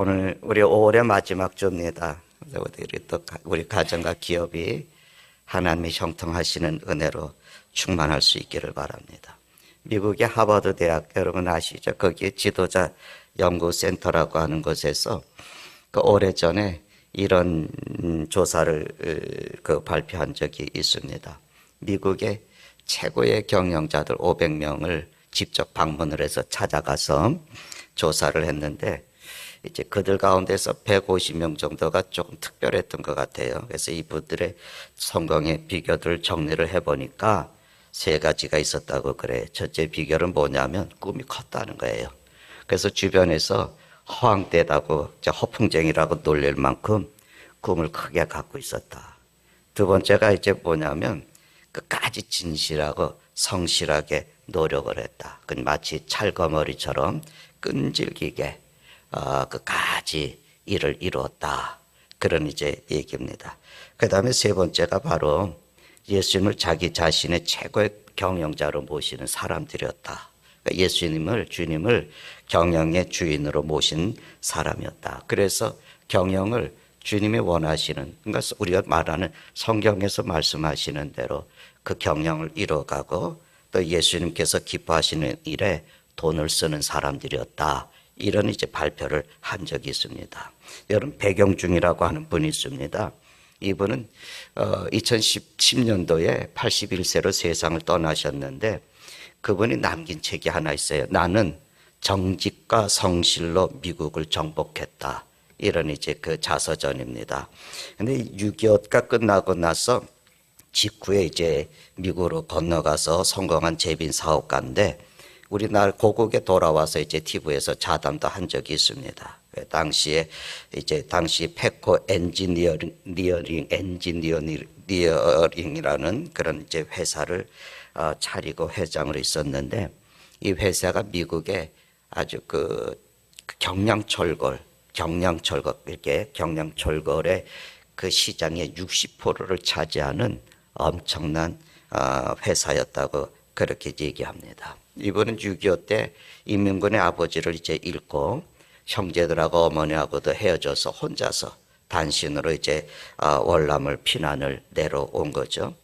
오늘 우리 5월의 마지막 주입니다. 우리 가정과 기업이 하나님이 형통하시는 은혜로 충만할 수 있기를 바랍니다. 미국의 하버드 대학 여러분 아시죠? 거기에 지도자 연구센터라고 하는 곳에서 오래전에 이런 조사를 발표한 적이 있습니다. 미국의 최고의 경영자들 500명을 직접 방문을 해서 찾아가서 조사를 했는데 이제 그들 가운데서 150명 정도가 조금 특별했던 것 같아요. 그래서 이분들의 성공의 비결을 정리를 해보니까 세 가지가 있었다고 그래요. 첫째 비결은 뭐냐면 꿈이 컸다는 거예요. 그래서 주변에서 허황되다고 허풍쟁이라고 놀릴 만큼 꿈을 크게 갖고 있었다. 두 번째가 이제 뭐냐면 끝까지 진실하고 성실하게 노력을 했다. 그 마치 찰거머리처럼 끈질기게 끝까지 일을 이루었다. 그런 이제 얘기입니다. 그 다음에 세 번째가 바로 예수님을 자기 자신의 최고의 경영자로 모시는 사람들이었다. 그러니까 예수님을, 주님을 경영의 주인으로 모신 사람이었다. 그래서 경영을 주님이 원하시는, 그러니까 우리가 말하는 성경에서 말씀하시는 대로 그 경영을 이뤄가고 또 예수님께서 기뻐하시는 일에 돈을 쓰는 사람들이었다. 이런 이제 발표를 한 적이 있습니다. 여러분, 배경중이라고 하는 분이 있습니다. 이분은 2010년도에 81세로 세상을 떠나셨는데 그분이 남긴 책이 하나 있어요. 나는 정직과 성실로 미국을 정복했다. 이런 이제 그 자서전입니다. 근데 6.25가 끝나고 나서 직후에 이제 미국으로 건너가서 성공한 제빈 사업가인데 우리나라 고국에 돌아와서 이제 TV에서 자담도 한 적이 있습니다. 당시 페코 엔지니어링이라는 그런 이제 회사를 차리고 회장으로 있었는데 이 회사가 미국의 아주 그 경량철골 이렇게 경량철골의 그 시장의 60%를 차지하는 엄청난 회사였다고 그렇게 얘기합니다. 이분은 6.25 때 인민군의 아버지를 이제 잃고 형제들하고 어머니하고도 헤어져서 혼자서 단신으로 이제 월남을 피난을 내려온 거죠.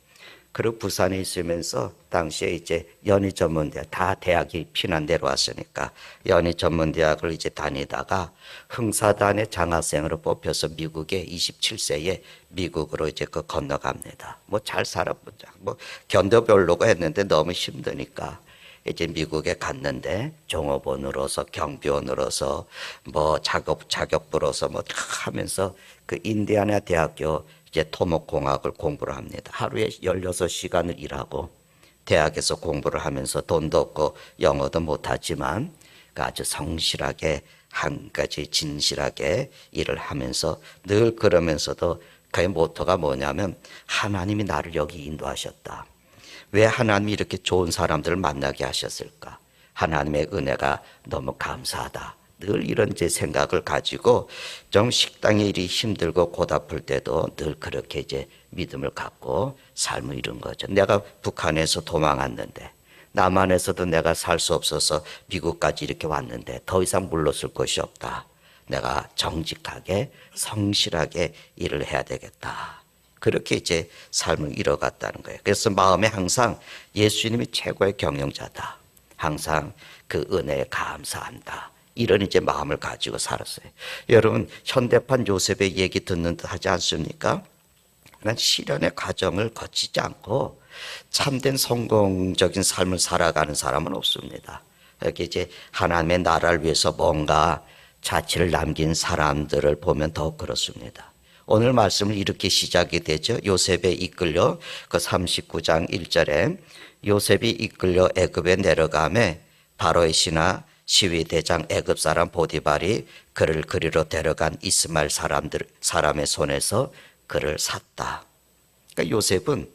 그리고 부산에 있으면서 당시에 이제 연희전문대학, 다 대학이 피난 내려왔으니까 연희전문대학을 이제 다니다가 흥사단의 장학생으로 뽑혀서 미국에 27세에 미국으로 이제 건너갑니다. 뭐 잘 살아보자. 뭐 견뎌보려고 했는데 너무 힘드니까 이제 미국에 갔는데 종업원으로서 경비원으로서 뭐 자격부로서 뭐 하면서 그 인디애나 대학교 이제 토목공학을 공부를 합니다. 하루에 16시간을 일하고 대학에서 공부를 하면서 돈도 없고 영어도 못하지만 아주 성실하게 한 가지 진실하게 일을 하면서 늘 그러면서도 그의 모토가 뭐냐면 하나님이 나를 여기 인도하셨다. 왜 하나님이 이렇게 좋은 사람들을 만나게 하셨을까? 하나님의 은혜가 너무 감사하다. 늘 이런 제 생각을 가지고 좀 식당의 일이 힘들고 고달플 때도 늘 그렇게 이제 믿음을 갖고 삶을 이룬 거죠. 내가 북한에서 도망왔는데 남한에서도 내가 살 수 없어서 미국까지 이렇게 왔는데 더 이상 물러설 것이 없다. 내가 정직하게 성실하게 일을 해야 되겠다. 그렇게 이제 삶을 이뤄갔다는 거예요. 그래서 마음에 항상 예수님이 최고의 경영자다. 항상 그 은혜에 감사한다. 이런 이제 마음을 가지고 살았어요. 여러분, 현대판 요셉의 얘기 듣는 듯 하지 않습니까? 난 시련의 과정을 거치지 않고 참된 성공적인 삶을 살아가는 사람은 없습니다. 여기 이제 하나님의 나라를 위해서 뭔가 자취를 남긴 사람들을 보면 더욱 그렇습니다. 오늘 말씀은 이렇게 시작이 되죠. 요셉에 이끌려 그 39장 1절에 요셉이 이끌려 애굽에 내려가매 바로의 신하 시위대장 애굽 사람 보디발이 그를 그리로 데려간 이스마엘 사람의 손에서 그를 샀다. 그러니까 요셉은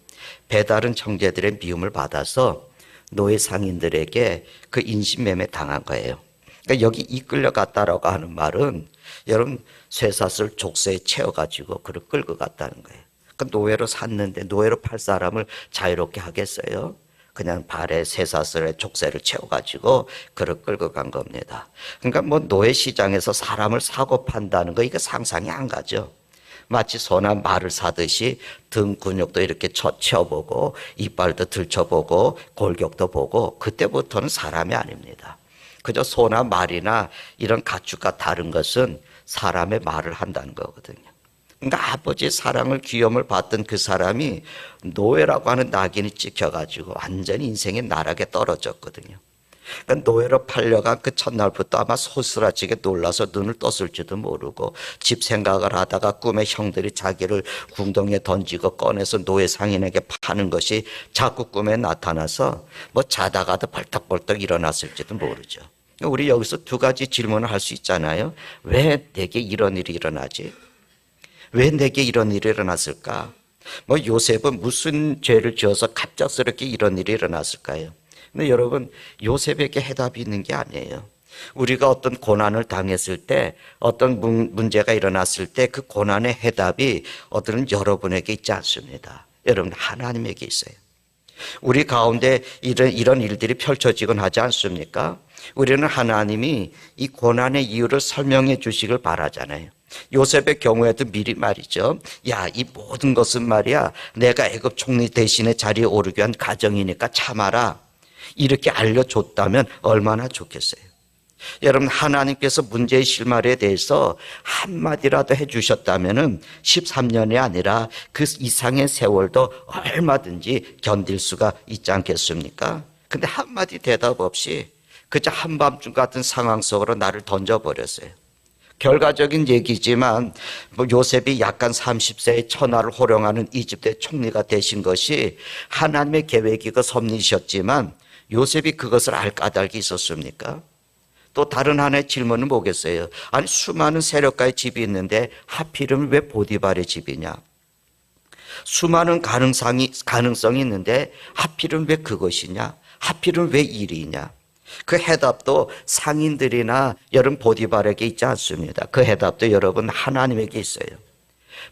배다른 형제들의 미움을 받아서 노예 상인들에게 그 인신매매 당한 거예요. 그러니까 여기 이끌려갔다라고 하는 말은 여러분 쇠사슬 족쇄에 채워가지고 그를 끌고 갔다는 거예요. 그러니까 노예로 샀는데 노예로 팔 사람을 자유롭게 하겠어요? 그냥 발에 쇠사슬에 족쇄를 채워가지고 그를 끌고 간 겁니다. 그러니까 뭐 노예 시장에서 사람을 사고 판다는 거 이거 상상이 안 가죠. 마치 소나 말을 사듯이 등 근육도 이렇게 채워보고 이빨도 들춰보고 골격도 보고 그때부터는 사람이 아닙니다. 그저 소나 말이나 이런 가축과 다른 것은 사람의 말을 한다는 거거든요. 그러니까 아버지의 사랑을 귀염을 받던 그 사람이 노예라고 하는 낙인이 찍혀가지고 완전히 인생의 나락에 떨어졌거든요. 그러니까 노예로 팔려간 그 첫날부터 아마 소스라치게 놀라서 눈을 떴을지도 모르고 집 생각을 하다가 꿈에 형들이 자기를 궁덩이에 던지고 꺼내서 노예 상인에게 파는 것이 자꾸 꿈에 나타나서 뭐 자다가도 벌떡벌떡 일어났을지도 모르죠. 우리 여기서 두 가지 질문을 할 수 있잖아요. 왜 내게 이런 일이 일어나지? 왜 내게 이런 일이 일어났을까? 뭐 요셉은 무슨 죄를 지어서 갑작스럽게 이런 일이 일어났을까요? 근데 여러분, 요셉에게 해답이 있는 게 아니에요. 우리가 어떤 고난을 당했을 때, 어떤 문제가 일어났을 때 그 고난의 해답이 어떤 여러분에게 있지 않습니다. 여러분, 하나님에게 있어요. 우리 가운데 이런 일들이 펼쳐지곤 하지 않습니까? 우리는 하나님이 이 고난의 이유를 설명해 주시길 바라잖아요. 요셉의 경우에도 미리 말이죠. 야, 이 모든 것은 말이야, 내가 애굽 총리 대신에 자리에 오르기 위한 과정이니까 참아라. 이렇게 알려줬다면 얼마나 좋겠어요. 여러분, 하나님께서 문제의 실마리에 대해서 한마디라도 해주셨다면 13년이 아니라 그 이상의 세월도 얼마든지 견딜 수가 있지 않겠습니까? 근데 한마디 대답 없이 그저 한밤중 같은 상황 속으로 나를 던져버렸어요. 결과적인 얘기지만 뭐 요셉이 약간 30세의 천하를 호령하는 이집트의 총리가 되신 것이 하나님의 계획이고 섭리셨지만 요셉이 그것을 알 까닭이 있었습니까? 또 다른 하나의 질문은 뭐겠어요? 아니, 수많은 세력가의 집이 있는데 하필이면 왜 보디발의 집이냐? 수많은 가능성이 있는데 하필이면 왜 그것이냐? 하필이면 왜 일이냐? 그 해답도 상인들이나 여러분 보디발에게 있지 않습니다. 그 해답도 여러분 하나님에게 있어요.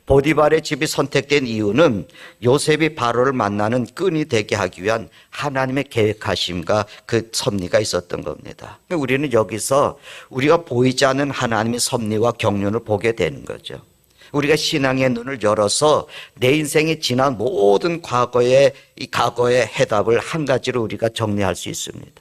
보디발의 집이 선택된 이유는 요셉이 바로를 만나는 끈이 되게 하기 위한 하나님의 계획하심과 그 섭리가 있었던 겁니다. 우리는 여기서 우리가 보이지 않는 하나님의 섭리와 경륜을 보게 되는 거죠. 우리가 신앙의 눈을 열어서 내 인생에 지난 모든 과거의 해답을 한 가지로 우리가 정리할 수 있습니다.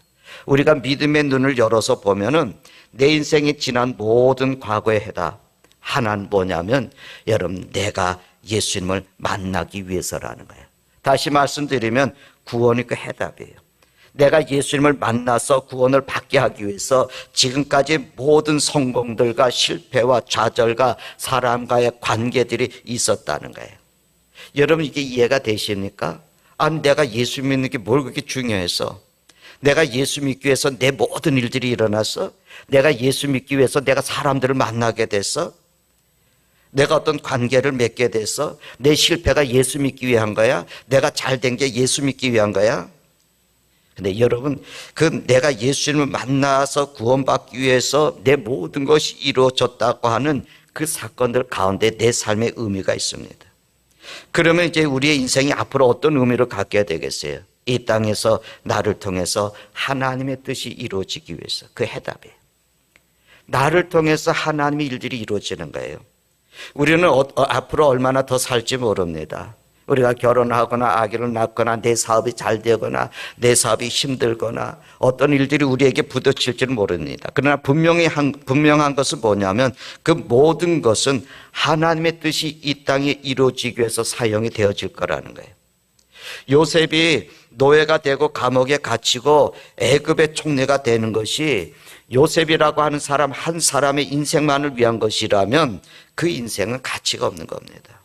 우리가 믿음의 눈을 열어서 보면은 내 인생에 지난 모든 과거의 해답 하나는 뭐냐면 여러분, 내가 예수님을 만나기 위해서라는 거예요. 다시 말씀드리면 구원이 그 해답이에요. 내가 예수님을 만나서 구원을 받게 하기 위해서 지금까지 모든 성공들과 실패와 좌절과 사람과의 관계들이 있었다는 거예요. 여러분, 이게 이해가 되십니까? 아니, 내가 예수 믿는 게 뭘 그렇게 중요해서, 내가 예수 믿기 위해서 내 모든 일들이 일어났어? 내가 예수 믿기 위해서 내가 사람들을 만나게 됐어? 내가 어떤 관계를 맺게 돼서 내 실패가 예수 믿기 위한 거야? 내가 잘된 게 예수 믿기 위한 거야? 근데 여러분, 그 내가 예수님을 만나서 구원받기 위해서 내 모든 것이 이루어졌다고 하는 그 사건들 가운데 내 삶의 의미가 있습니다. 그러면 이제 우리의 인생이 앞으로 어떤 의미를 갖게 되겠어요? 이 땅에서 나를 통해서 하나님의 뜻이 이루어지기 위해서, 그 해답이에요. 나를 통해서 하나님의 일들이 이루어지는 거예요. 우리는 앞으로 얼마나 더 살지 모릅니다. 우리가 결혼하거나 아기를 낳거나 내 사업이 잘 되거나 내 사업이 힘들거나 어떤 일들이 우리에게 부딪힐지는 모릅니다. 그러나 분명한 것은 뭐냐면 그 모든 것은 하나님의 뜻이 이 땅에 이루어지기 위해서 사용이 되어질 거라는 거예요. 요셉이 노예가 되고 감옥에 갇히고 애굽의 총리가 되는 것이 요셉이라고 하는 사람 한 사람의 인생만을 위한 것이라면 그 인생은 가치가 없는 겁니다.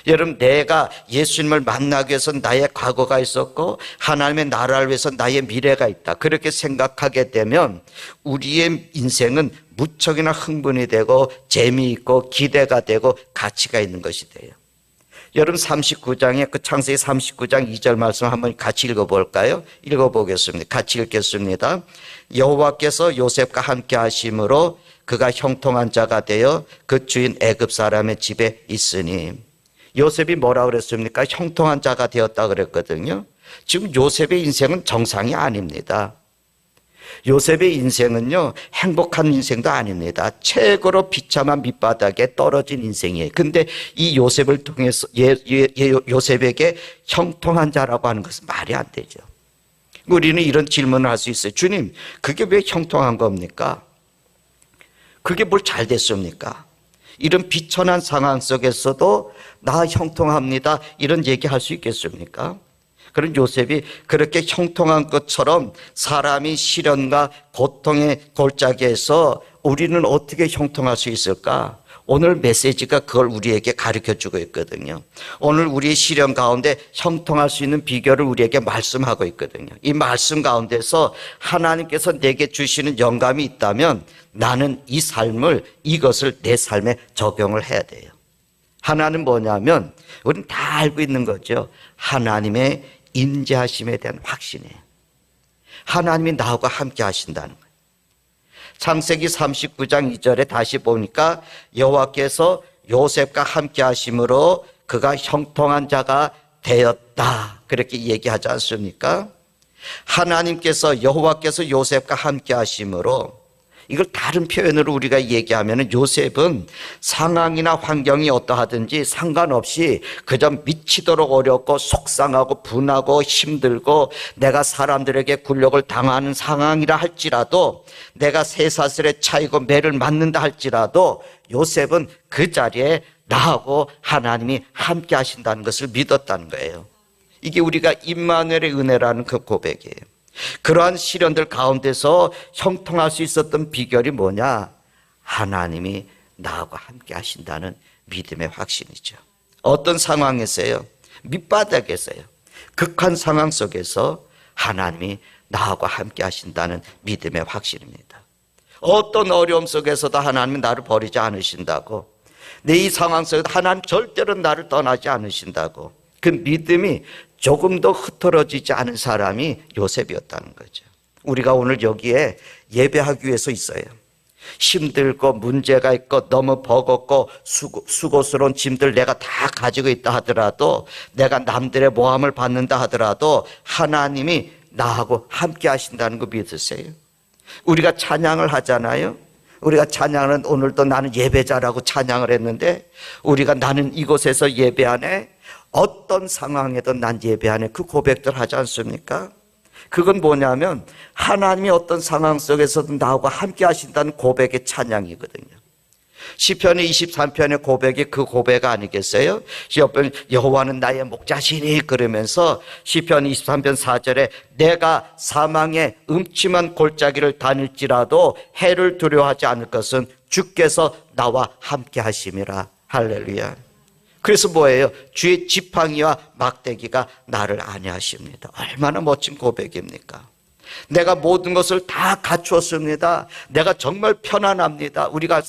여러분, 내가 예수님을 만나기 위해서 나의 과거가 있었고 하나님의 나라를 위해서 나의 미래가 있다, 그렇게 생각하게 되면 우리의 인생은 무척이나 흥분이 되고 재미있고 기대가 되고 가치가 있는 것이 돼요. 여러분, 39장에 그 창세기 39장 2절 말씀 한번 같이 읽어볼까요? 읽어보겠습니다. 같이 읽겠습니다. 여호와께서 요셉과 함께 하심으로 그가 형통한 자가 되어 그 주인 애굽 사람의 집에 있으니. 요셉이 뭐라 그랬습니까? 형통한 자가 되었다 그랬거든요. 지금 요셉의 인생은 정상이 아닙니다. 요셉의 인생은요, 행복한 인생도 아닙니다. 최고로 비참한 밑바닥에 떨어진 인생이에요. 근데 이 요셉을 통해서 요셉에게 형통한 자라고 하는 것은 말이 안 되죠. 우리는 이런 질문을 할 수 있어요. 주님, 그게 왜 형통한 겁니까? 그게 뭘 잘 됐습니까? 이런 비천한 상황 속에서도 나 형통합니다, 이런 얘기할 수 있겠습니까? 그런 요셉이 그렇게 형통한 것처럼 사람이 시련과 고통의 골짜기에서 우리는 어떻게 형통할 수 있을까? 오늘 메시지가 그걸 우리에게 가르쳐주고 있거든요. 오늘 우리의 시련 가운데 형통할 수 있는 비결을 우리에게 말씀하고 있거든요. 이 말씀 가운데서 하나님께서 내게 주시는 영감이 있다면 나는 이 삶을, 이것을 내 삶에 적용을 해야 돼요. 하나는 뭐냐면 우리는 다 알고 있는 거죠. 하나님의 인자하심에 대한 확신이에요. 하나님이 나하고 함께 하신다는 거예요. 창세기 39장 2절에 다시 보니까 여호와께서 요셉과 함께 하심으로 그가 형통한 자가 되었다, 그렇게 얘기하지 않습니까? 하나님께서, 여호와께서 요셉과 함께 하심으로, 이걸 다른 표현으로 우리가 얘기하면 요셉은 상황이나 환경이 어떠하든지 상관없이 그저 미치도록 어렵고 속상하고 분하고 힘들고 내가 사람들에게 굴욕을 당하는 상황이라 할지라도, 내가 쇠사슬에 차이고 매를 맞는다 할지라도 요셉은 그 자리에 나하고 하나님이 함께 하신다는 것을 믿었다는 거예요. 이게 우리가 임마누엘의 은혜라는 그 고백이에요. 그러한 시련들 가운데서 형통할 수 있었던 비결이 뭐냐? 하나님이 나하고 함께 하신다는 믿음의 확신이죠. 어떤 상황에서요? 밑바닥에서요. 극한 상황 속에서 하나님이 나하고 함께 하신다는 믿음의 확신입니다. 어떤 어려움 속에서도 하나님은 나를 버리지 않으신다고, 내 이 상황 속에서 하나님 절대로 나를 떠나지 않으신다고, 그 믿음이 조금도 흐트러지지 않은 사람이 요셉이었다는 거죠. 우리가 오늘 여기에 예배하기 위해서 있어요. 힘들고 문제가 있고 너무 버겁고 수고스러운 짐들 내가 다 가지고 있다 하더라도, 내가 남들의 모함을 받는다 하더라도 하나님이 나하고 함께 하신다는 거 믿으세요? 우리가 찬양을 하잖아요. 우리가 찬양은 오늘도 나는 예배자라고 찬양을 했는데, 우리가 나는 이곳에서 예배하네, 어떤 상황에도 난 예배하네, 그 고백들 하지 않습니까? 그건 뭐냐면 하나님이 어떤 상황 속에서도 나하고 함께 하신다는 고백의 찬양이거든요. 시편의 23편의 고백이 그 고백 아니겠어요? 여호와는 나의 목자시니, 그러면서 시편 23편 4절에 내가 사망의 음침한 골짜기를 다닐지라도 해를 두려워하지 않을 것은 주께서 나와 함께 하심이라. 할렐루야. 그래서 뭐예요? 주의 지팡이와 막대기가 나를 안위하십니다. 얼마나 멋진 고백입니까? 내가 모든 것을 다 갖추었습니다. 내가 정말 편안합니다. 우리가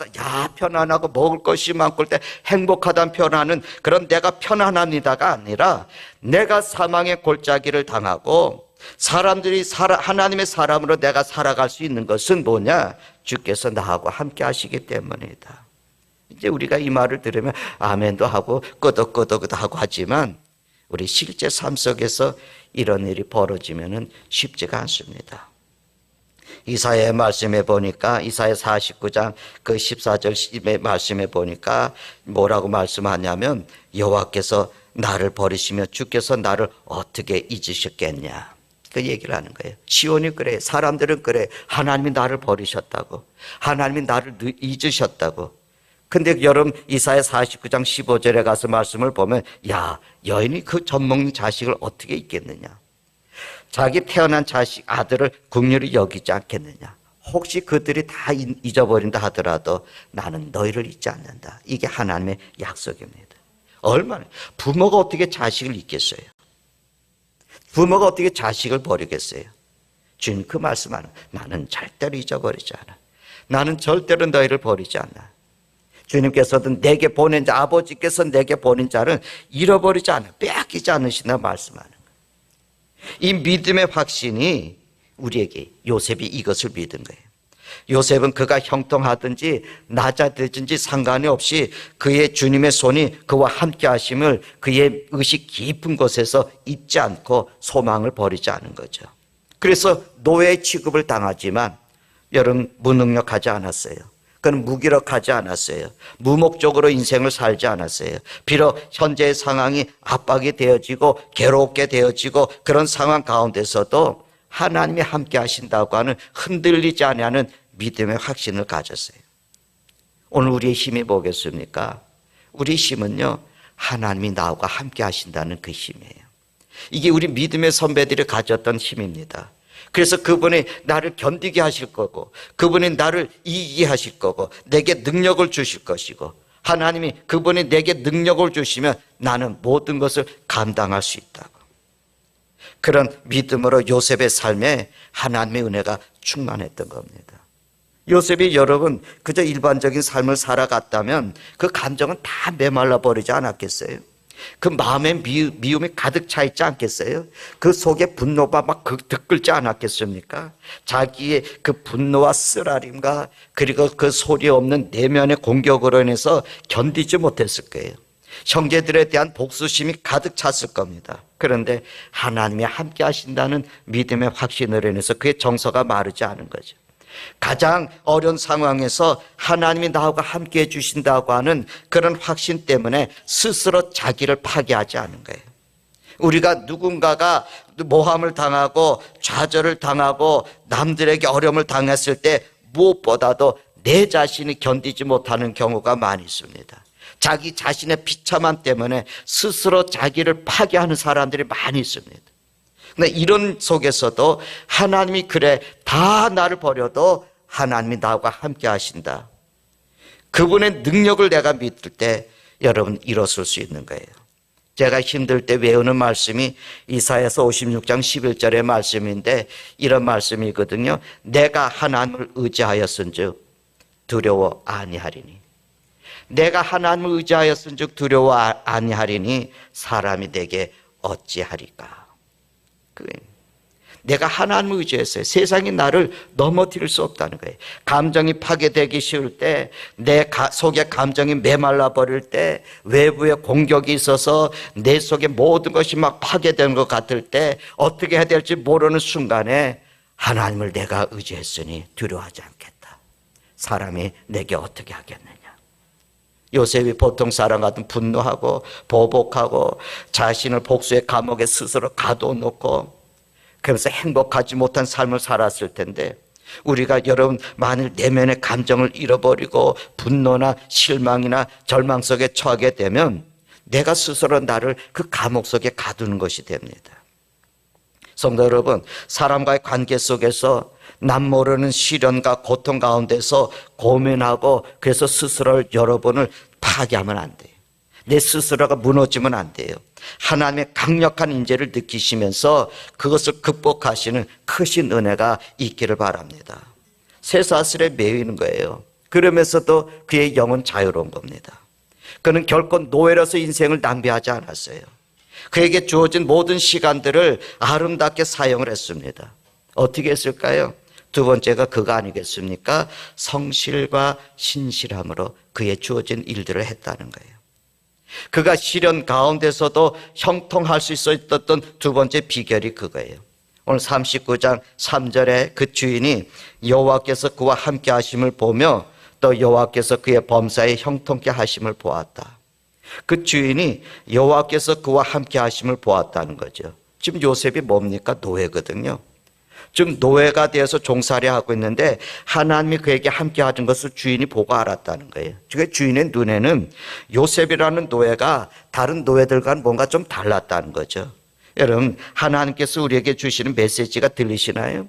편안하고 먹을 것이 많고 때 행복하다는 표현하는 그런 내가 편안합니다가 아니라, 내가 사망의 골짜기를 당하고 사람들이 하나님의 사람으로 내가 살아갈 수 있는 것은 뭐냐? 주께서 나하고 함께 하시기 때문이다. 이제 우리가 이 말을 들으면 아멘도 하고 끄덕끄덕도 하고 하지만, 우리 실제 삶 속에서 이런 일이 벌어지면은 쉽지가 않습니다. 이사야의 말씀에 보니까, 이사야 49장 그 14절 말씀에 보니까 뭐라고 말씀하냐면, 여호와께서 나를 버리시며 주께서 나를 어떻게 잊으셨겠냐, 그 얘기를 하는 거예요. 시온이 그래, 사람들은 그래, 하나님이 나를 버리셨다고, 하나님이 나를 잊으셨다고. 근데 여러분, 이사야 49장 15절에 가서 말씀을 보면, 야, 여인이 그 젖먹는 자식을 어떻게 잊겠느냐, 자기 태어난 자식 아들을 긍휼히 여기지 않겠느냐, 혹시 그들이 다 잊어버린다 하더라도 나는 너희를 잊지 않는다. 이게 하나님의 약속입니다. 얼마나, 부모가 어떻게 자식을 잊겠어요? 부모가 어떻게 자식을 버리겠어요? 주님 그 말씀하는, 나는 절대로 잊어버리지 않아, 나는 절대로 너희를 버리지 않아. 주님께서도 내게 보낸 자, 아버지께서 내게 보낸 자를 잃어버리지 않아, 빼앗기지 않으신다 말씀하는 거예요. 이 믿음의 확신이 우리에게, 요셉이 이것을 믿은 거예요. 요셉은 그가 형통하든지 낮아지든지 상관이 없이 그의 주님의 손이 그와 함께 하심을 그의 의식 깊은 곳에서 잊지 않고 소망을 버리지 않은 거죠. 그래서 노예의 취급을 당하지만 여러분 무능력하지 않았어요. 그는 무기력하지 않았어요. 무목적으로 인생을 살지 않았어요. 비록 현재의 상황이 압박이 되어지고 괴롭게 되어지고 그런 상황 가운데서도 하나님이 함께 하신다고 하는 흔들리지 않는 믿음의 확신을 가졌어요. 오늘 우리의 힘이 뭐겠습니까? 우리 힘은요, 하나님이 나와 함께 하신다는 그 힘이에요. 이게 우리 믿음의 선배들이 가졌던 힘입니다. 그래서 그분이 나를 견디게 하실 거고, 그분이 나를 이기게 하실 거고, 내게 능력을 주실 것이고, 하나님이 그분이 내게 능력을 주시면 나는 모든 것을 감당할 수 있다고. 그런 믿음으로 요셉의 삶에 하나님의 은혜가 충만했던 겁니다. 요셉이 여러분 그저 일반적인 삶을 살아갔다면 그 감정은 다 메말라 버리지 않았겠어요? 그 마음에 미움이 가득 차 있지 않겠어요? 그 속에 분노가 막 들끓지 않았겠습니까? 자기의 그 분노와 쓰라림과 그리고 그 소리 없는 내면의 공격으로 인해서 견디지 못했을 거예요. 형제들에 대한 복수심이 가득 찼을 겁니다. 그런데 하나님이 함께 하신다는 믿음의 확신으로 인해서 그의 정서가 마르지 않은 거죠. 가장 어려운 상황에서 하나님이 나하고 함께 해주신다고 하는 그런 확신 때문에 스스로 자기를 파괴하지 않은 거예요. 우리가 누군가가 모함을 당하고 좌절을 당하고 남들에게 어려움을 당했을 때 무엇보다도 내 자신이 견디지 못하는 경우가 많이 있습니다. 자기 자신의 비참함 때문에 스스로 자기를 파괴하는 사람들이 많이 있습니다. 근데 이런 속에서도 하나님이 그래 다 나를 버려도 하나님이 나와 함께 하신다. 그분의 능력을 내가 믿을 때 여러분 일어설 수 있는 거예요. 제가 힘들 때 외우는 말씀이 이사야서 56장 11절의 말씀인데 이런 말씀이거든요. 내가 하나님을 의지하였은즉 두려워 아니하리니. 내가 하나님을 의지하였은즉 두려워 아니하리니 사람이 내게 어찌하리까. 내가 하나님을 의지했어요. 세상이 나를 넘어뜨릴 수 없다는 거예요. 감정이 파괴되기 쉬울 때, 내 속에 감정이 메말라 버릴 때, 외부에 공격이 있어서 내 속에 모든 것이 막 파괴되는 것 같을 때 어떻게 해야 될지 모르는 순간에 하나님을 내가 의지했으니 두려워하지 않겠다. 사람이 내게 어떻게 하겠느냐. 요셉이 보통 사람 같은 분노하고 보복하고 자신을 복수의 감옥에 스스로 가둬놓고 그러면서 행복하지 못한 삶을 살았을 텐데 우리가 여러분 만일 내면의 감정을 잃어버리고 분노나 실망이나 절망 속에 처하게 되면 내가 스스로 나를 그 감옥 속에 가두는 것이 됩니다. 성도 여러분, 사람과의 관계 속에서 남 모르는 시련과 고통 가운데서 고민하고 그래서 스스로를 여러분을 파괴하면 안 돼요. 내 스스로가 무너지면 안 돼요. 하나님의 강력한 인재를 느끼시면서 그것을 극복하시는 크신 은혜가 있기를 바랍니다. 쇠사슬에 매이는 거예요. 그러면서도 그의 영은 자유로운 겁니다. 그는 결코 노예로서 인생을 낭비하지 않았어요. 그에게 주어진 모든 시간들을 아름답게 사용을 했습니다. 어떻게 했을까요? 두 번째가 그거 아니겠습니까? 성실과 신실함으로 그의 주어진 일들을 했다는 거예요. 그가 시련 가운데서도 형통할 수 있었던 두 번째 비결이 그거예요. 오늘 39장 3절에 그 주인이 여호와께서 그와 함께 하심을 보며 또 여호와께서 그의 범사에 형통케 하심을 보았다. 그 주인이 여호와께서 그와 함께 하심을 보았다는 거죠. 지금 요셉이 뭡니까? 노예거든요. 지금 노예가 되어서 종살이 하고 있는데 하나님이 그에게 함께 하는 것을 주인이 보고 알았다는 거예요. 그 주인의 눈에는 요셉이라는 노예가 다른 노예들과는 뭔가 좀 달랐다는 거죠. 여러분, 하나님께서 우리에게 주시는 메시지가 들리시나요?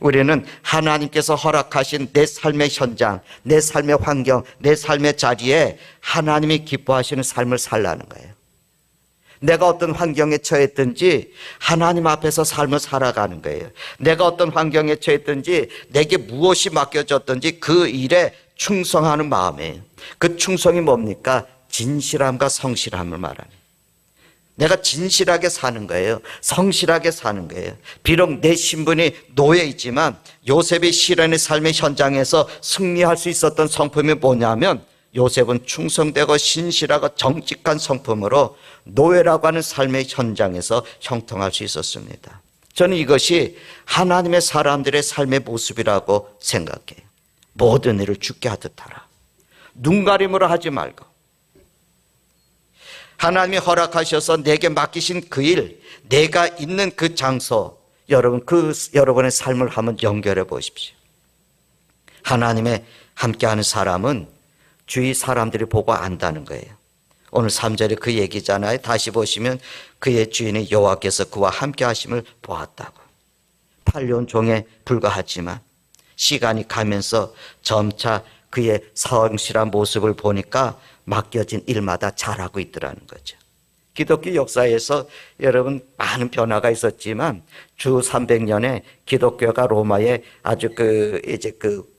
우리는 하나님께서 허락하신 내 삶의 현장, 내 삶의 환경, 내 삶의 자리에 하나님이 기뻐하시는 삶을 살라는 거예요. 내가 어떤 환경에 처했든지 하나님 앞에서 삶을 살아가는 거예요. 내가 어떤 환경에 처했든지 내게 무엇이 맡겨졌든지 그 일에 충성하는 마음이에요. 그 충성이 뭡니까? 진실함과 성실함을 말하는. 내가 진실하게 사는 거예요. 성실하게 사는 거예요. 비록 내 신분이 노예이지만 요셉이 실현의 삶의 현장에서 승리할 수 있었던 성품이 뭐냐면 요셉은 충성되고 신실하고 정직한 성품으로 노예라고 하는 삶의 현장에서 형통할 수 있었습니다. 저는 이것이 하나님의 사람들의 삶의 모습이라고 생각해요. 모든 일을 주께 하듯 하라. 눈가림으로 하지 말고 하나님이 허락하셔서 내게 맡기신 그 일, 내가 있는 그 장소, 여러분의 삶을 한번 연결해 보십시오. 하나님의 함께하는 사람은 주위 사람들이 보고 안다는 거예요. 오늘 3절에 그 얘기잖아요. 다시 보시면 그의 주인이 여호와께서 그와 함께 하심을 보았다고. 8년 종에 불과하지만 시간이 가면서 점차 그의 성실한 모습을 보니까 맡겨진 일마다 잘하고 있더라는 거죠. 기독교 역사에서 여러분 많은 변화가 있었지만 주 300년에 기독교가 로마에 아주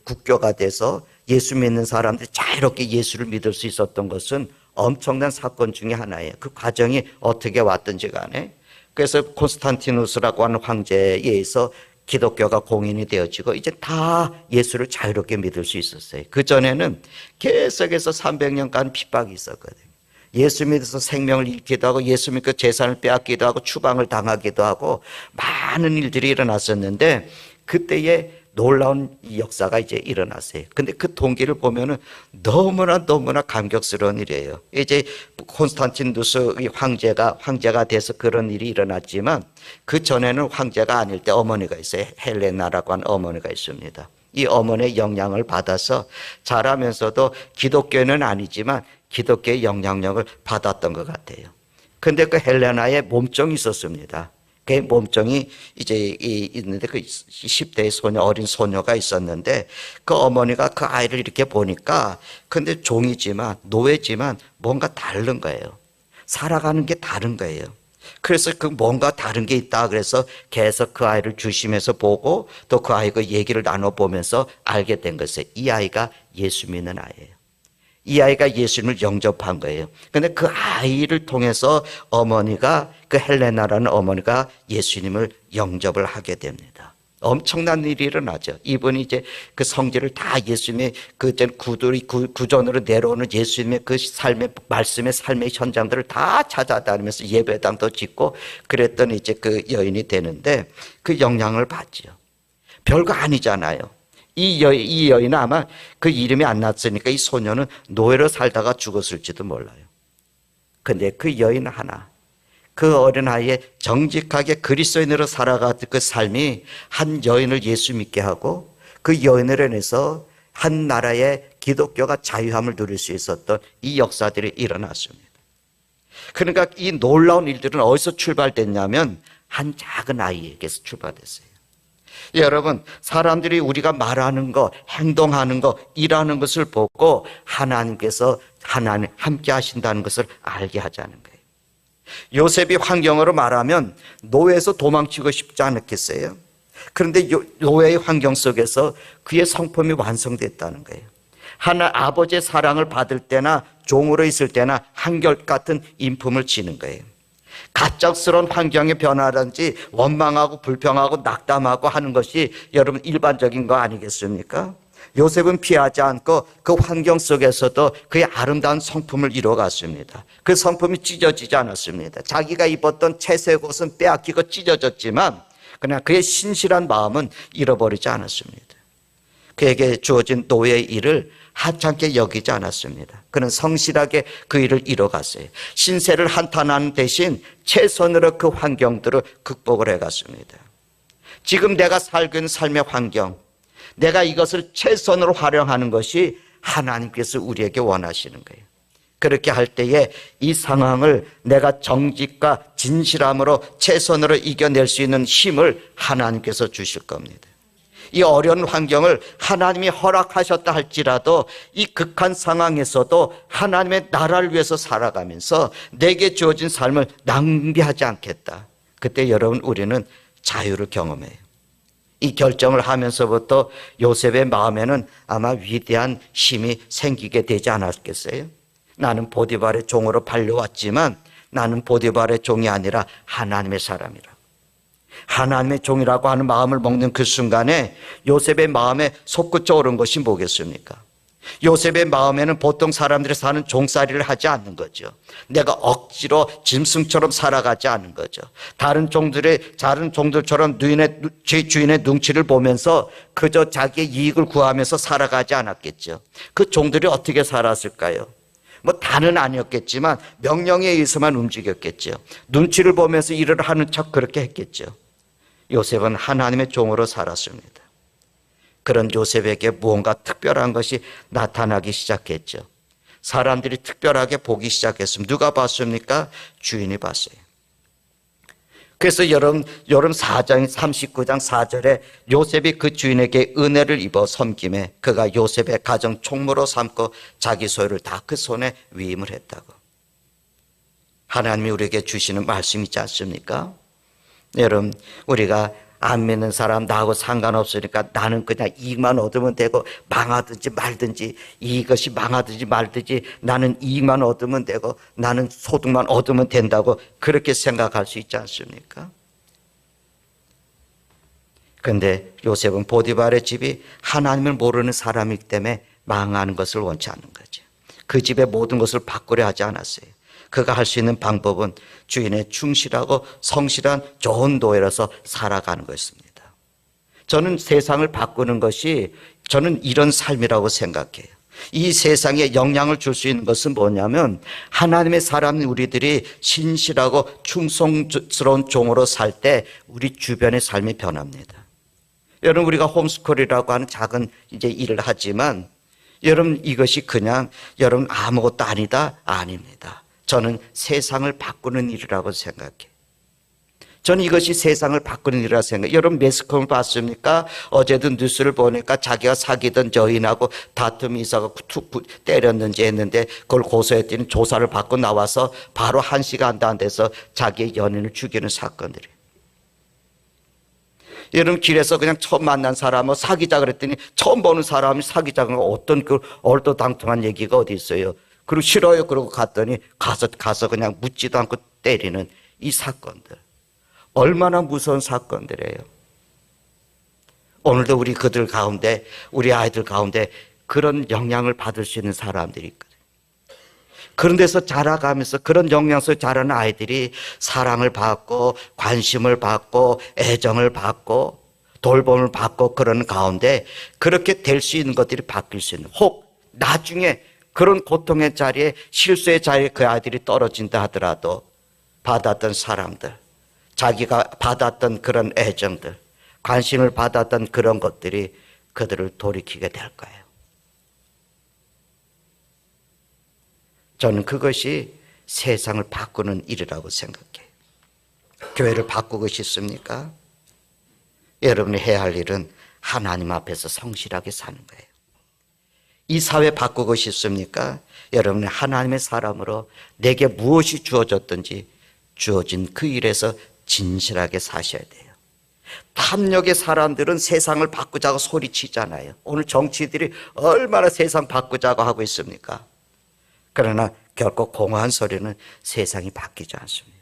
국교가 돼서 예수 믿는 사람들이 자유롭게 예수를 믿을 수 있었던 것은 엄청난 사건 중에 하나예요. 그 과정이 어떻게 왔든지 간에. 그래서 콘스탄티누스라고 하는 황제에 의해서 기독교가 공인이 되어지고 이제 다 예수를 자유롭게 믿을 수 있었어요. 그전에는 계속해서 300년간 핍박이 있었거든요. 예수 믿어서 생명을 잃기도 하고 예수 믿고 재산을 빼앗기도 하고 추방을 당하기도 하고 많은 일들이 일어났었는데 그때에 놀라운 역사가 이제 일어났어요. 근데 그 동기를 보면은 너무나 감격스러운 일이에요. 이제 콘스탄티누스 황제가 돼서 그런 일이 일어났지만 그 전에는 황제가 아닐 때 어머니가 있어요. 헬레나라고 하는 어머니가 있습니다. 이 어머니의 영향을 받아서 자라면서도 기독교는 아니지만 기독교의 영향력을 받았던 것 같아요. 근데 그 헬레나의 몸종이 있었습니다. 그 몸종이 이제 있는데 그 10대의 소녀, 어린 소녀가 있었는데 그 어머니가 그 아이를 이렇게 보니까 근데 종이지만 노예지만 뭔가 다른 거예요. 살아가는 게 다른 거예요. 그래서 그 뭔가 다른 게 있다 그래서 계속 그 아이를 주심해서 보고 또 그 아이가 얘기를 나눠보면서 알게 된 것이에요. 이 아이가 예수 믿는 아이예요. 이 아이가 예수님을 영접한 거예요. 그런데 그 아이를 통해서 어머니가 그 헬레나라는 어머니가 예수님을 영접을 하게 됩니다. 엄청난 일이 일어나죠. 이분이 이제 그 성질을 다 예수님의 구전으로 내려오는 예수님의 그 삶의 말씀의 삶의 현장들을 다 찾아다니면서 예배당도 짓고 그랬더니 이제 그 여인이 되는데 그 영향을 받죠. 별거 아니잖아요. 이 여인은 아마 그 이름이 안 났으니까 이 소녀는 노예로 살다가 죽었을지도 몰라요. 근데 그 여인 하나, 그 어린아이의 정직하게 그리스도인으로 살아가던 그 삶이 한 여인을 예수 믿게 하고 그 여인으로 인해서 한 나라의 기독교가 자유함을 누릴 수 있었던 이 역사들이 일어났습니다. 그러니까 이 놀라운 일들은 어디서 출발됐냐면 한 작은 아이에게서 출발됐어요. 여러분, 사람들이 우리가 말하는 거, 행동하는 거, 일하는 것을 보고 하나님께서 함께 하신다는 것을 알게 하자는 거예요. 요셉이 환경으로 말하면 노예에서 도망치고 싶지 않았겠어요? 그런데 노예의 환경 속에서 그의 성품이 완성됐다는 거예요. 아버지의 사랑을 받을 때나 종으로 있을 때나 한결같은 인품을 지는 거예요. 갑작스러운 환경의 변화라든지 원망하고 불평하고 낙담하고 하는 것이 여러분 일반적인 거 아니겠습니까? 요셉은 피하지 않고 그 환경 속에서도 그의 아름다운 성품을 이뤄갔습니다. 그 성품이 찢어지지 않았습니다. 자기가 입었던 채색 옷은 빼앗기고 찢어졌지만 그러나 그의 신실한 마음은 잃어버리지 않았습니다. 그에게 주어진 노예의 일을 하찮게 여기지 않았습니다. 그는 성실하게 그 일을 이뤄갔어요. 신세를 한탄하는 대신 최선으로 그 환경들을 극복을 해갔습니다. 지금 내가 살고 있는 삶의 환경, 내가 이것을 최선으로 활용하는 것이 하나님께서 우리에게 원하시는 거예요. 그렇게 할 때에 이 상황을 내가 정직과 진실함으로 최선으로 이겨낼 수 있는 힘을 하나님께서 주실 겁니다. 이 어려운 환경을 하나님이 허락하셨다 할지라도 이 극한 상황에서도 하나님의 나라를 위해서 살아가면서 내게 주어진 삶을 낭비하지 않겠다. 그때 여러분 우리는 자유를 경험해요. 이 결정을 하면서부터 요셉의 마음에는 아마 위대한 힘이 생기게 되지 않았겠어요? 나는 보디발의 종으로 팔려왔지만 나는 보디발의 종이 아니라 하나님의 사람이라. 하나님의 종이라고 하는 마음을 먹는 그 순간에 요셉의 마음에 솟구쳐 오른 것이 뭐겠습니까? 요셉의 마음에는 보통 사람들이 사는 종살이를 하지 않는 거죠. 내가 억지로 짐승처럼 살아가지 않는 거죠. 다른 종들처럼 주인의 눈치를 보면서 그저 자기의 이익을 구하면서 살아가지 않았겠죠. 그 종들이 어떻게 살았을까요? 뭐 다는 아니었겠지만 명령에 의해서만 움직였겠죠. 눈치를 보면서 일을 하는 척 그렇게 했겠죠. 요셉은 하나님의 종으로 살았습니다. 그런 요셉에게 무언가 특별한 것이 나타나기 시작했죠. 사람들이 특별하게 보기 시작했습니다. 누가 봤습니까? 주인이 봤어요. 그래서 여러분 4장 39장 4절에 요셉이 그 주인에게 은혜를 입어 섬김에 그가 요셉의 가정 총무로 삼고 자기 소유를 다 그 손에 위임을 했다고. 하나님이 우리에게 주시는 말씀 있지 않습니까? 여러분, 우리가 안 믿는 사람 나하고 상관없으니까 나는 그냥 이익만 얻으면 되고 망하든지 말든지, 이것이 망하든지 말든지 나는 이익만 얻으면 되고 나는 소득만 얻으면 된다고 그렇게 생각할 수 있지 않습니까? 그런데 요셉은 보디발의 집이 하나님을 모르는 사람이기 때문에 망하는 것을 원치 않는 거죠. 그 집의 모든 것을 바꾸려 하지 않았어요. 그가 할 수 있는 방법은 주인의 충실하고 성실한 좋은 노예로서 살아가는 것입니다. 저는 세상을 바꾸는 것이 저는 이런 삶이라고 생각해요. 이 세상에 영향을 줄 수 있는 것은 뭐냐면 하나님의 사람 우리들이 신실하고 충성스러운 종으로 살 때 우리 주변의 삶이 변합니다. 여러분, 우리가 홈스쿨이라고 하는 작은 일을 하지만 여러분, 이것이 그냥 여러분 아무것도 아닙니다. 저는 세상을 바꾸는 일이라고 생각해요. 저는 이것이 세상을 바꾸는 일이라고 생각해요. 여러분 매스컴을 봤습니까? 어제도 뉴스를 보니까 자기가 사귀던 여인하고 다툼이 있어서 툭 때렸는지 했는데 그걸 고소했더니 조사를 받고 나와서 바로 1시간도 안 돼서 자기의 연인을 죽이는 사건들이에요. 여러분 길에서 그냥 처음 만난 사람을 사귀자 그랬더니 처음 보는 사람이 사귀자는 거 어떤 그 얼토당통한 얘기가 어디 있어요. 그리고 싫어요. 그러고 갔더니 가서 그냥 묻지도 않고 때리는 이 사건들. 얼마나 무서운 사건들이에요. 오늘도 우리 그들 가운데, 우리 아이들 가운데 그런 영향을 받을 수 있는 사람들이 있거든요. 그런 데서 자라가면서 그런 영향에서 자라는 아이들이 사랑을 받고 관심을 받고 애정을 받고 돌봄을 받고 그러는 가운데 그렇게 될 수 있는 것들이 바뀔 수 있는, 혹 나중에 그런 고통의 자리에 실수의 자리에 그 아이들이 떨어진다 하더라도 받았던 사람들, 자기가 받았던 그런 애정들, 관심을 받았던 그런 것들이 그들을 돌이키게 될 거예요. 저는 그것이 세상을 바꾸는 일이라고 생각해요. 교회를 바꾸고 싶습니까? 여러분이 해야 할 일은 하나님 앞에서 성실하게 사는 거예요. 이 사회 바꾸고 싶습니까? 여러분이 하나님의 사람으로 내게 무엇이 주어졌든지 주어진 그 일에서 진실하게 사셔야 돼요. 탐욕의 사람들은 세상을 바꾸자고 소리치잖아요. 오늘 정치들이 얼마나 세상 바꾸자고 하고 있습니까? 그러나 결코 공허한 소리는 세상이 바뀌지 않습니다.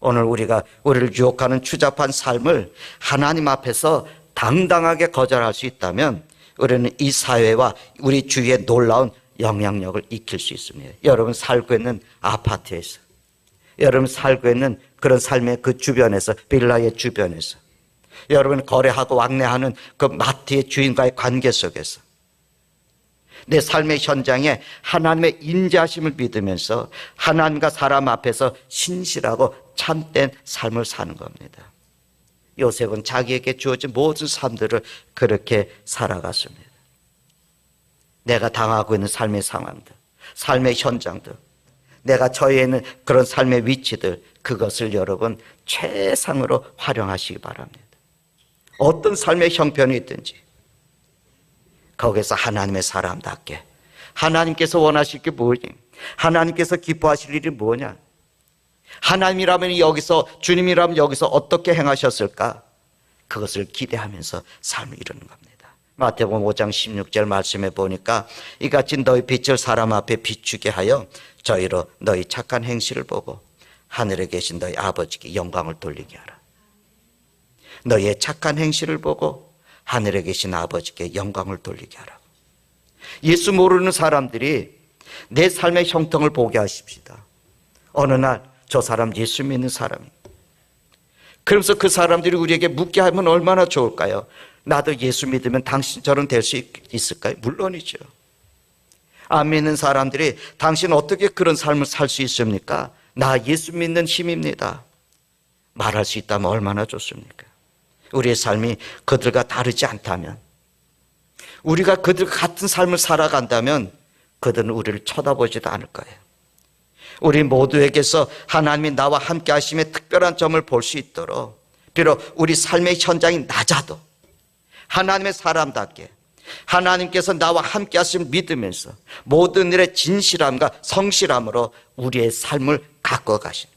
오늘 우리를 유혹하는 추잡한 삶을 하나님 앞에서 당당하게 거절할 수 있다면 우리는 이 사회와 우리 주위의 놀라운 영향력을 익힐 수 있습니다. 여러분 살고 있는 아파트에서, 여러분 살고 있는 그런 삶의 그 주변에서, 빌라의 주변에서, 여러분 거래하고 왕래하는 그 마트의 주인과의 관계 속에서 내 삶의 현장에 하나님의 인자하심을 믿으면서 하나님과 사람 앞에서 신실하고 참된 삶을 사는 겁니다. 요셉은 자기에게 주어진 모든 삶들을 그렇게 살아갔습니다. 내가 당하고 있는 삶의 상황들, 삶의 현장들, 내가 처해 있는 그런 삶의 위치들, 그것을 여러분 최상으로 활용하시기 바랍니다. 어떤 삶의 형편이 있든지 거기서 하나님의 사람답게, 하나님께서 원하실 게 뭐니? 하나님께서 기뻐하실 일이 뭐냐? 하나님이라면 여기서, 주님이라면 여기서 어떻게 행하셨을까? 그것을 기대하면서 삶을 이루는 겁니다. 마태복음 5장 16절 말씀에 보니까 이같이 너희 빛을 사람 앞에 비추게 하여 저희로 너희 착한 행실을 보고 하늘에 계신 너희 아버지께 영광을 돌리게 하라. 너희의 착한 행실을 보고 하늘에 계신 아버지께 영광을 돌리게 하라. 예수 모르는 사람들이 내 삶의 형통을 보게 하십시다. 어느 날 저 사람 예수 믿는 사람입니다. 그러면서 그 사람들이 우리에게 묻게 하면 얼마나 좋을까요? 나도 예수 믿으면 당신처럼 될 수 있을까요? 물론이죠. 안 믿는 사람들이 당신 어떻게 그런 삶을 살 수 있습니까? 나 예수 믿는 힘입니다. 말할 수 있다면 얼마나 좋습니까? 우리의 삶이 그들과 다르지 않다면, 우리가 그들과 같은 삶을 살아간다면 그들은 우리를 쳐다보지도 않을 거예요. 우리 모두에게서 하나님이 나와 함께 하심의 특별한 점을 볼 수 있도록, 비록 우리 삶의 현장이 낮아도 하나님의 사람답게 하나님께서 나와 함께 하심을 믿으면서 모든 일의 진실함과 성실함으로 우리의 삶을 가꿔 가시는,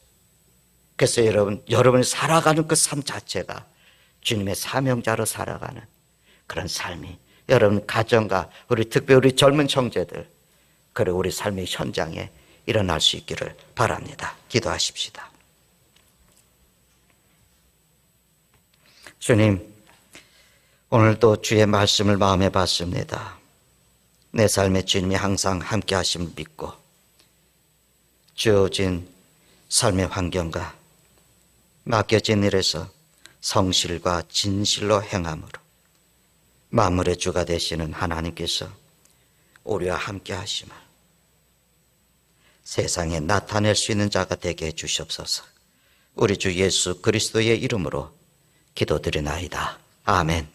그래서 여러분이 살아가는 그 삶 자체가 주님의 사명자로 살아가는 그런 삶이 여러분 가정과 특별히 우리 젊은 형제들, 그리고 우리 삶의 현장에 일어날 수 있기를 바랍니다. 기도하십시다. 주님, 오늘도 주의 말씀을 마음에 받습니다. 내 삶에 주님이 항상 함께 하심을 믿고 주어진 삶의 환경과 맡겨진 일에서 성실과 진실로 행함으로 만물의 주가 되시는 하나님께서 우리와 함께 하심을 세상에 나타낼 수 있는 자가 되게 해주시옵소서. 우리 주 예수 그리스도의 이름으로 기도드리나이다. 아멘.